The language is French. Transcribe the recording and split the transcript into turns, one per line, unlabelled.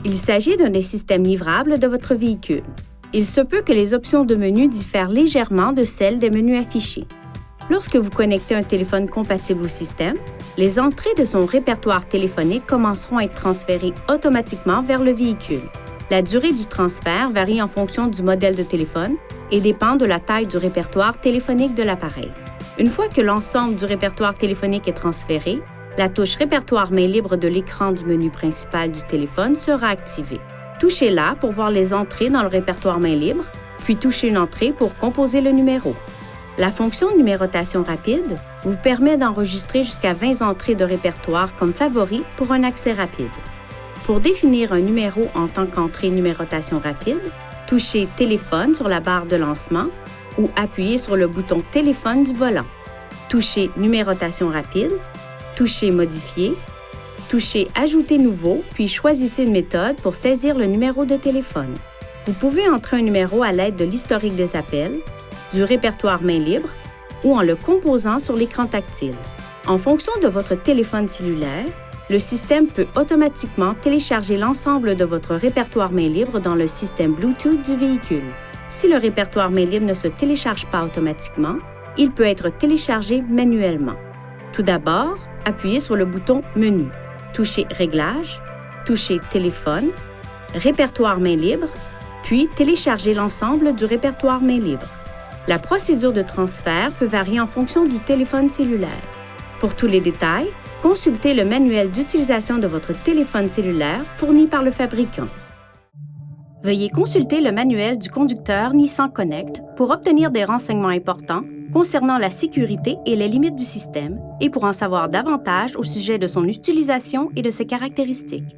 Il s'agit d'un des systèmes livrables de votre véhicule. Il se peut que les options de menu diffèrent légèrement de celles des menus affichés. Lorsque vous connectez un téléphone compatible au système, les entrées de son répertoire téléphonique commenceront à être transférées automatiquement vers le véhicule. La durée du transfert varie en fonction du modèle de téléphone et dépend de la taille du répertoire téléphonique de l'appareil. Une fois que l'ensemble du répertoire téléphonique est transféré, la touche Répertoire main libre de l'écran du menu principal du téléphone sera activée. Touchez-la pour voir les entrées dans le répertoire main libre, puis touchez une entrée pour composer le numéro. La fonction numérotation rapide vous permet d'enregistrer jusqu'à 20 entrées de répertoire comme favoris pour un accès rapide. Pour définir un numéro en tant qu'entrée numérotation rapide, touchez Téléphone sur la barre de lancement ou appuyez sur le bouton Téléphone du volant. Touchez Numérotation rapide, touchez Modifier, touchez Ajouter nouveau, puis choisissez une méthode pour saisir le numéro de téléphone. Vous pouvez entrer un numéro à l'aide de l'historique des appels, du répertoire main libre ou en le composant sur l'écran tactile. En fonction de votre téléphone cellulaire, le système peut automatiquement télécharger l'ensemble de votre répertoire main libre dans le système Bluetooth du véhicule. Si le répertoire main libre ne se télécharge pas automatiquement, il peut être téléchargé manuellement. Tout d'abord, appuyez sur le bouton Menu, touchez Réglages, touchez Téléphone, Répertoire main libre, puis téléchargez l'ensemble du répertoire main libre. La procédure de transfert peut varier en fonction du téléphone cellulaire. Pour tous les détails, consultez le manuel d'utilisation de votre téléphone cellulaire fourni par le fabricant. Veuillez consulter le manuel du conducteur Nissan Connect pour obtenir des renseignements importants concernant la sécurité et les limites du système et pour en savoir davantage au sujet de son utilisation et de ses caractéristiques.